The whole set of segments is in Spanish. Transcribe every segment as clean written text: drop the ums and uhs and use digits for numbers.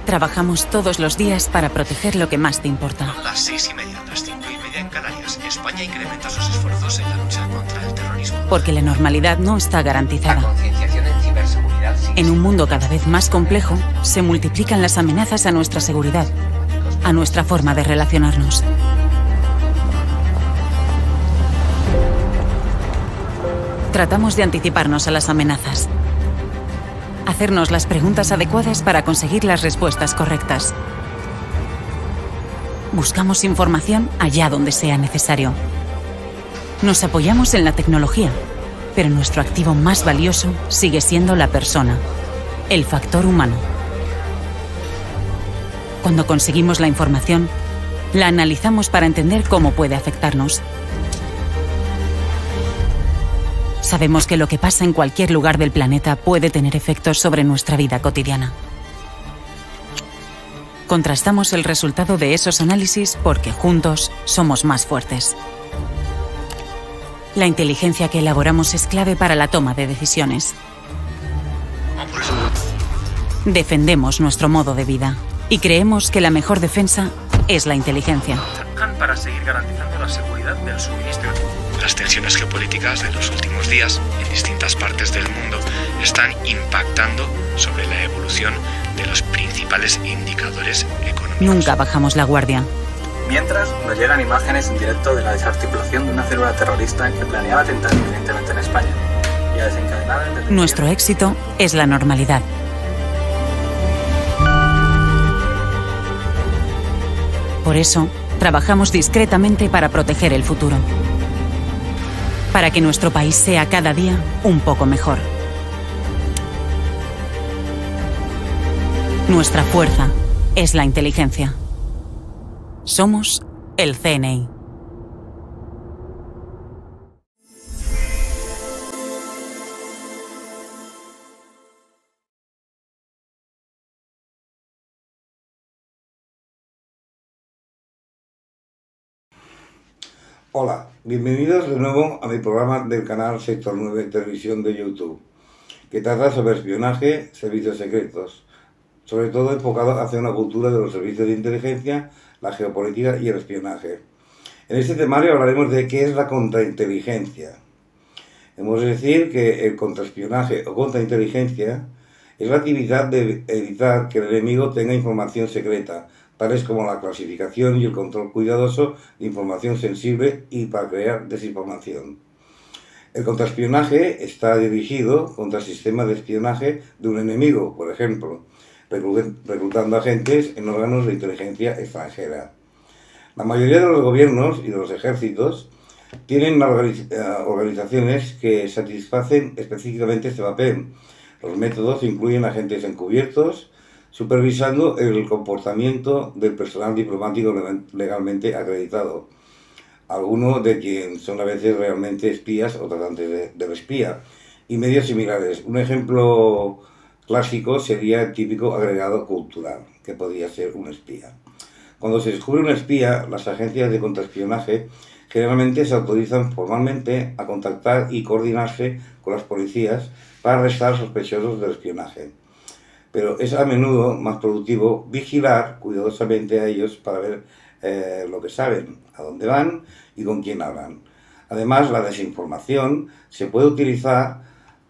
Trabajamos todos los días para proteger lo que más te importa. Son las 6:30, las 5:30 en Canarias. España incrementa sus esfuerzos en la lucha contra el terrorismo. Porque la normalidad no está garantizada. La concienciación en ciberseguridad sigue. En un mundo cada vez más complejo, se multiplican las amenazas a nuestra seguridad, a nuestra forma de relacionarnos. Tratamos de anticiparnos a las amenazas, hacernos las preguntas adecuadas para conseguir las respuestas correctas. Buscamos información allá donde sea necesario. Nos apoyamos en la tecnología, pero nuestro activo más valioso sigue siendo la persona, el factor humano. Cuando conseguimos la información, la analizamos para entender cómo puede afectarnos. Sabemos que lo que pasa en cualquier lugar del planeta puede tener efectos sobre nuestra vida cotidiana. Contrastamos el resultado de esos análisis porque juntos somos más fuertes. La inteligencia que elaboramos es clave para la toma de decisiones. Defendemos nuestro modo de vida y creemos que la mejor defensa es la inteligencia. Para seguir garantizando la seguridad del suministro. Las tensiones geopolíticas de los últimos días en distintas partes del mundo están impactando sobre la evolución de los principales indicadores económicos. Nunca bajamos la guardia. Mientras, nos llegan imágenes en directo de la desarticulación de una célula terrorista que planeaba atentar evidentemente en España y a desencadenar el... Nuestro éxito es la normalidad. Por eso, trabajamos discretamente para proteger el futuro. Para que nuestro país sea cada día un poco mejor. Nuestra fuerza es la inteligencia. Somos el CNI. Hola, bienvenidos de nuevo a mi programa del canal Sector 9 Televisión de YouTube, que trata sobre espionaje, servicios secretos, sobre todo enfocado hacia una cultura de los servicios de inteligencia, la geopolítica y el espionaje. En este temario hablaremos de qué es la contrainteligencia. Hemos de decir que el contraespionaje o contrainteligencia es la actividad de evitar que el enemigo tenga información secreta, tales como la clasificación y el control cuidadoso de información sensible y para crear desinformación. El contraespionaje está dirigido contra el sistema de espionaje de un enemigo, por ejemplo, reclutando agentes en órganos de inteligencia extranjera. La mayoría de los gobiernos y de los ejércitos tienen organizaciones que satisfacen específicamente este papel. Los métodos incluyen agentes encubiertos, supervisando el comportamiento del personal diplomático legalmente acreditado, algunos de quienes son a veces realmente espías o tratantes del espía, y medios similares. Un ejemplo clásico sería el típico agregado cultural, que podría ser un espía. Cuando se descubre un espía, las agencias de contraespionaje generalmente se autorizan formalmente a contactar y coordinarse con las policías para arrestar sospechosos del espionaje. Pero es a menudo más productivo vigilar cuidadosamente a ellos para ver lo que saben, a dónde van y con quién hablan. Además, la desinformación se puede utilizar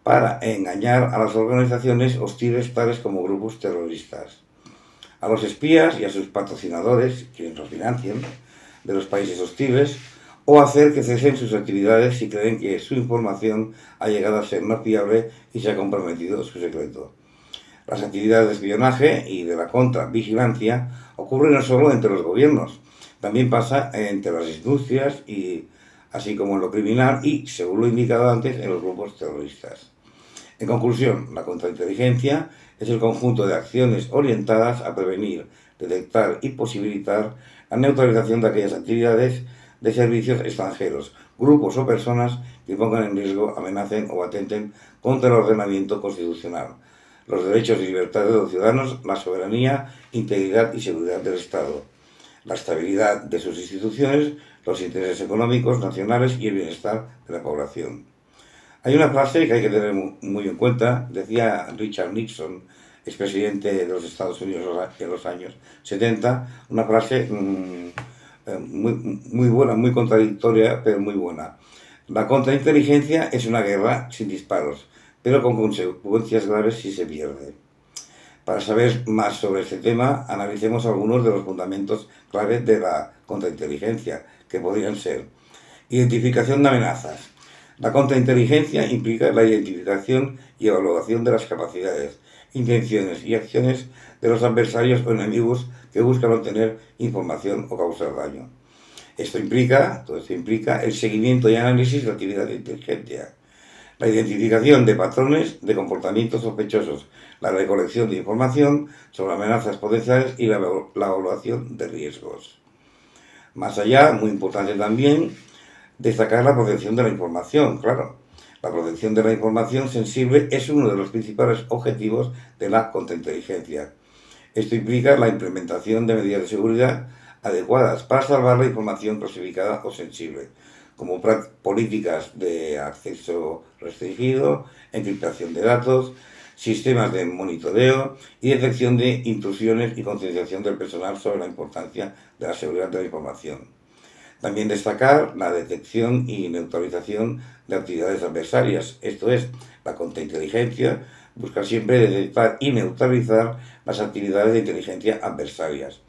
para engañar a las organizaciones hostiles tales como grupos terroristas. A los espías y a sus patrocinadores, quienes los financian, de los países hostiles, o hacer que cesen sus actividades si creen que su información ha llegado a ser no fiable y se ha comprometido su secreto. Las actividades de espionaje y de la contravigilancia ocurren no solo entre los gobiernos, también pasa entre las industrias, así como en lo criminal y, según lo indicado antes, en los grupos terroristas. En conclusión, la contrainteligencia es el conjunto de acciones orientadas a prevenir, detectar y posibilitar la neutralización de aquellas actividades de servicios extranjeros, grupos o personas que pongan en riesgo, amenacen o atenten contra el ordenamiento constitucional, los derechos y libertades de los ciudadanos, la soberanía, integridad y seguridad del Estado, la estabilidad de sus instituciones, los intereses económicos, nacionales y el bienestar de la población. Hay una frase que hay que tener muy en cuenta, decía Richard Nixon expresidente de los Estados Unidos en los años 70, una frase muy buena, muy contradictoria, pero muy buena. La contrainteligencia es una guerra sin disparos, pero con consecuencias graves si se pierde. Para saber más sobre este tema, analicemos algunos de los fundamentos clave de la contrainteligencia, que podrían ser: identificación de amenazas. La contrainteligencia implica la identificación y evaluación de las capacidades, intenciones y acciones de los adversarios o enemigos que buscan obtener información o causar daño. Todo esto implica el seguimiento y análisis de la actividad de inteligencia, la identificación de patrones de comportamientos sospechosos, la recolección de información sobre amenazas potenciales y la evaluación de riesgos. Más allá, muy importante también, destacar la protección de la información, claro. La protección de la información sensible es uno de los principales objetivos de la contrainteligencia. Esto implica la implementación de medidas de seguridad adecuadas para salvar la información clasificada o sensible, como políticas de acceso restringido, encriptación de datos, sistemas de monitoreo y detección de intrusiones y concienciación del personal sobre la importancia de la seguridad de la información. También destacar la detección y neutralización de actividades adversarias, esto es, la contrainteligencia busca siempre detectar y neutralizar las actividades de inteligencia adversarias,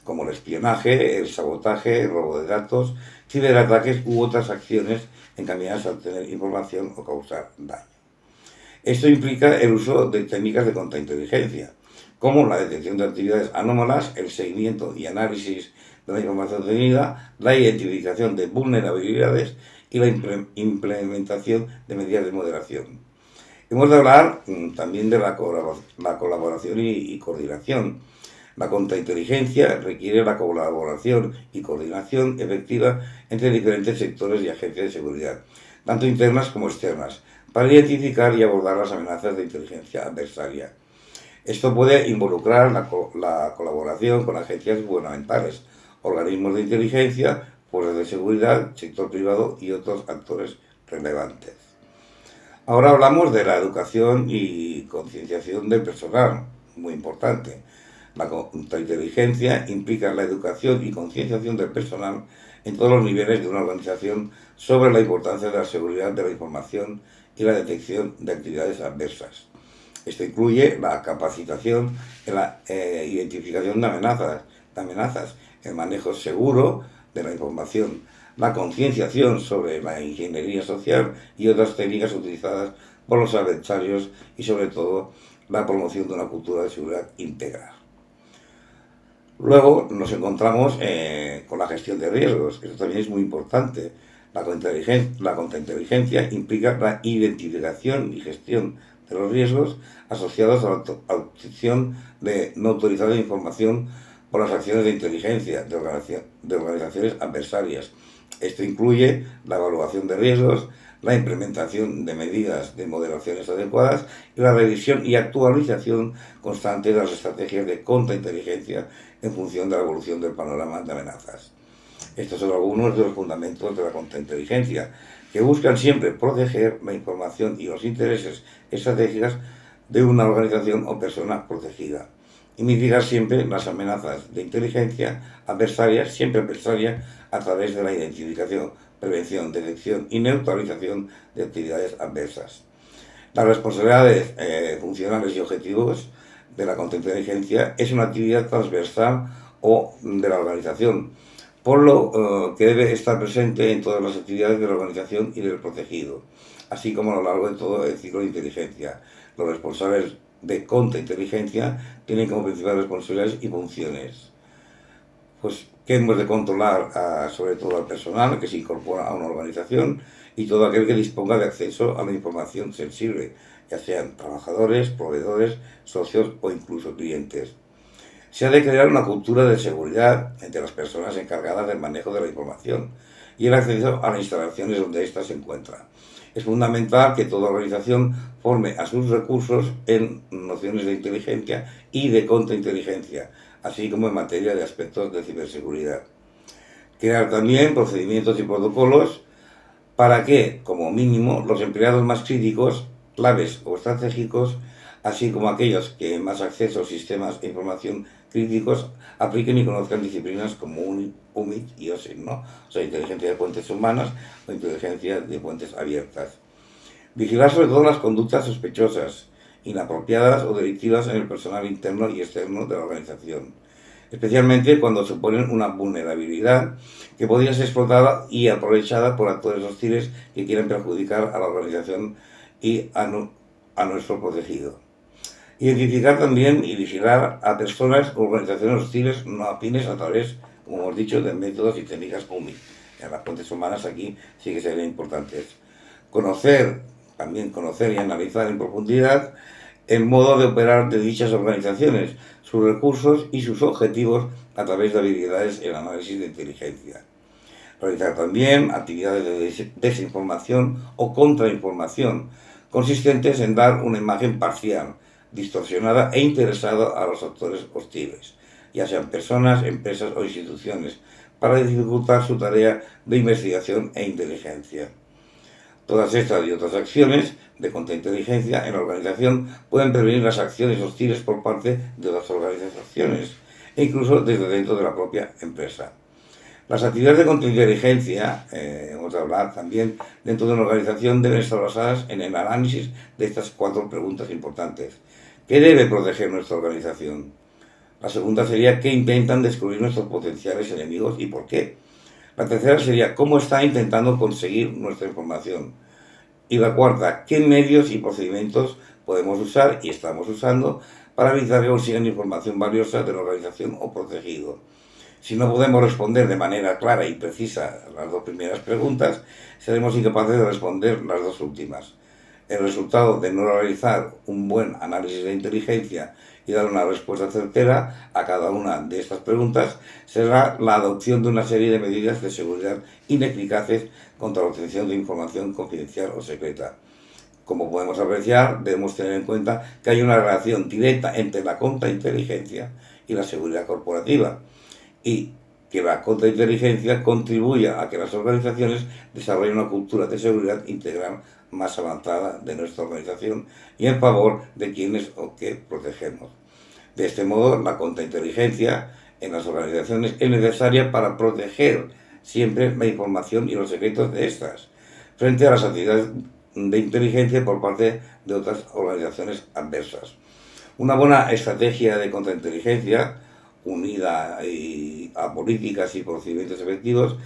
como el espionaje, el sabotaje, el robo de datos, ciberataques u otras acciones encaminadas a obtener información o causar daño. Esto implica el uso de técnicas de contrainteligencia, como la detección de actividades anómalas, el seguimiento y análisis de la información obtenida, la identificación de vulnerabilidades y la implementación de medidas de moderación. Hemos de hablar también de la colaboración y coordinación. La contrainteligencia requiere la colaboración y coordinación efectiva entre diferentes sectores y agencias de seguridad, tanto internas como externas, para identificar y abordar las amenazas de inteligencia adversaria. Esto puede involucrar la colaboración con agencias gubernamentales, organismos de inteligencia, fuerzas de seguridad, sector privado y otros actores relevantes. Ahora hablamos de la educación y concienciación del personal, muy importante. La contrainteligencia implica la educación y concienciación del personal en todos los niveles de una organización sobre la importancia de la seguridad de la información y la detección de actividades adversas. Esto incluye la capacitación en la identificación de amenazas, el manejo seguro de la información, la concienciación sobre la ingeniería social y otras técnicas utilizadas por los adversarios y, sobre todo, la promoción de una cultura de seguridad integral. Luego nos encontramos con la gestión de riesgos. Esto también es muy importante. La contrainteligencia implica la identificación y gestión de los riesgos asociados a la obtención de no autorizada información por las acciones de inteligencia de organizaciones adversarias. Esto incluye la evaluación de riesgos, la implementación de medidas de moderaciones adecuadas y la revisión y actualización constante de las estrategias de contrainteligencia en función de la evolución del panorama de amenazas. Estos son algunos de los fundamentos de la contrainteligencia, que buscan siempre proteger la información y los intereses estratégicos de una organización o persona protegida, y mitigar siempre las amenazas de inteligencia adversarias, siempre adversarias, a través de la identificación, prevención, detección y neutralización de actividades adversas. Las responsabilidades funcionales y objetivos de la contrainteligencia es una actividad transversal o de la organización, por lo que debe estar presente en todas las actividades de la organización y del protegido, así como a lo largo de todo el ciclo de inteligencia. Los responsables de contrainteligencia tienen como principales responsabilidades y funciones. Pues que hemos de controlar sobre todo al personal que se incorpora a una organización y todo aquel que disponga de acceso a la información sensible, ya sean trabajadores, proveedores, socios o incluso clientes. Se ha de crear una cultura de seguridad entre las personas encargadas del manejo de la información y el acceso a las instalaciones donde ésta se encuentra. Es fundamental que toda organización forme a sus recursos en nociones de inteligencia y de contrainteligencia, así como en materia de aspectos de ciberseguridad. Crear también procedimientos y protocolos para que, como mínimo, los empleados más críticos, claves o estratégicos así como aquellos que más acceso a sistemas de información críticos apliquen y conozcan disciplinas como UMIT y OSINT, ¿no? O sea, inteligencia de puentes humanas o inteligencia de puentes abiertas. Vigilar sobre todo las conductas sospechosas, inapropiadas o delictivas en el personal interno y externo de la organización, especialmente cuando suponen una vulnerabilidad que podría ser explotada y aprovechada por actores hostiles que quieren perjudicar a la organización y a nuestro protegido. Identificar también y vigilar a personas o organizaciones hostiles no afines a través, como hemos dicho, de métodos y técnicas UMI. En las fuentes humanas aquí sí que serían importantes. Conocer y analizar en profundidad el modo de operar de dichas organizaciones, sus recursos y sus objetivos a través de habilidades en análisis de inteligencia. Realizar también actividades de desinformación o contrainformación, consistentes en dar una imagen parcial, distorsionada e interesada a los actores hostiles, ya sean personas, empresas o instituciones, para dificultar su tarea de investigación e inteligencia. Todas estas y otras acciones de contrainteligencia en la organización pueden prevenir las acciones hostiles por parte de otras organizaciones e incluso desde dentro de la propia empresa. Las actividades de contrainteligencia, hemos de hablar también, dentro de una organización deben estar basadas en el análisis de estas 4 preguntas importantes. ¿Qué debe proteger nuestra organización? La segunda sería ¿qué intentan descubrir nuestros potenciales enemigos y por qué? La tercera sería ¿cómo está intentando conseguir nuestra información? Y la cuarta, ¿qué medios y procedimientos podemos usar y estamos usando para evitar que consigan información valiosa de la organización o protegido? Si no podemos responder de manera clara y precisa las 2 primeras preguntas, seremos incapaces de responder las 2 últimas. El resultado de no realizar un buen análisis de inteligencia y dar una respuesta certera a cada una de estas preguntas será la adopción de una serie de medidas de seguridad ineficaces contra la obtención de información confidencial o secreta. Como podemos apreciar, debemos tener en cuenta que hay una relación directa entre la contrainteligencia y la seguridad corporativa, y que la contrainteligencia contribuye a que las organizaciones desarrollen una cultura de seguridad integral más avanzada de nuestra organización y en favor de quienes o que protegemos. De este modo, la contrainteligencia en las organizaciones es necesaria para proteger siempre la información y los secretos de estas, frente a las actividades de inteligencia por parte de otras organizaciones adversas. Una buena estrategia de contrainteligencia, unida a políticas y procedimientos efectivos,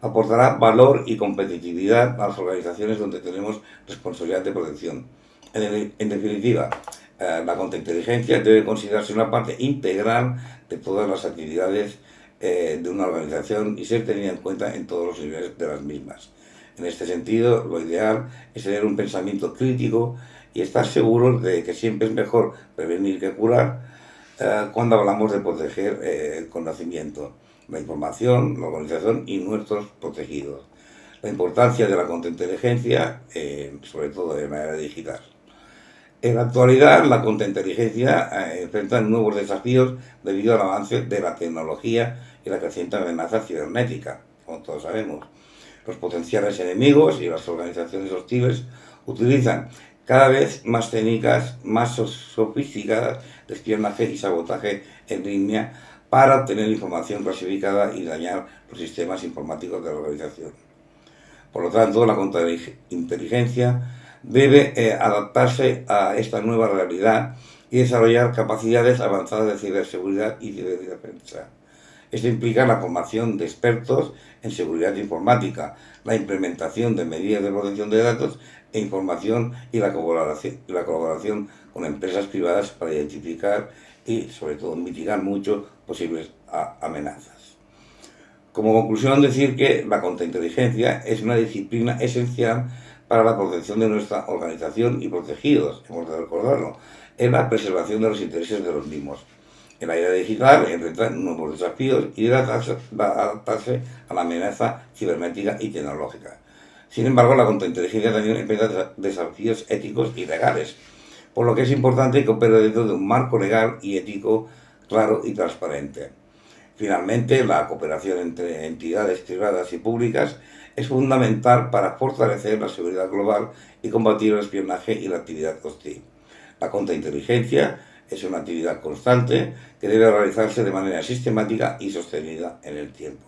aportará valor y competitividad a las organizaciones donde tenemos responsabilidad de protección. En definitiva, la contrainteligencia debe considerarse una parte integral de todas las actividades de una organización y ser tenida en cuenta en todos los niveles de las mismas. En este sentido, lo ideal es tener un pensamiento crítico y estar seguros de que siempre es mejor prevenir que curar cuando hablamos de proteger el conocimiento, la información, la organización y nuestros protegidos. La importancia de la contrainteligencia, sobre todo de manera digital. En la actualidad, la contrainteligencia enfrenta nuevos desafíos debido al avance de la tecnología y la creciente amenaza cibernética, como todos sabemos. Los potenciales enemigos y las organizaciones hostiles utilizan cada vez más técnicas más sofisticadas de espionaje y sabotaje en línea para obtener información clasificada y dañar los sistemas informáticos de la organización. Por lo tanto, la contrainteligencia debe adaptarse a esta nueva realidad y desarrollar capacidades avanzadas de ciberseguridad y ciberdefensa. Esto implica la formación de expertos en seguridad informática, la implementación de medidas de protección de datos e información y la colaboración con empresas privadas para identificar y, sobre todo, mitigar mucho posibles amenazas. Como conclusión, decir que la contrainteligencia es una disciplina esencial para la protección de nuestra organización y protegidos, hemos de recordarlo, en la preservación de los intereses de los mismos. En la era digital enfrenta nuevos desafíos y debe adaptarse a la amenaza cibernética y tecnológica. Sin embargo, la contrainteligencia también enfrenta desafíos éticos y legales, por lo que es importante que opere dentro de un marco legal y ético claro y transparente. Finalmente, la cooperación entre entidades privadas y públicas es fundamental para fortalecer la seguridad global y combatir el espionaje y la actividad hostil. La contrainteligencia es una actividad constante que debe realizarse de manera sistemática y sostenida en el tiempo.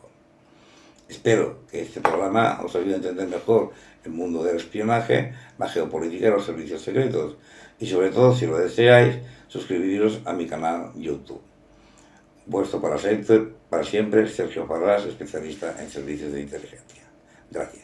Espero que este programa os ayude a entender mejor el mundo del espionaje, la geopolítica y los servicios secretos. Y sobre todo, si lo deseáis, suscribiros a mi canal YouTube. Vuestro para siempre, Sergio Farrás, especialista en servicios de inteligencia. Gracias.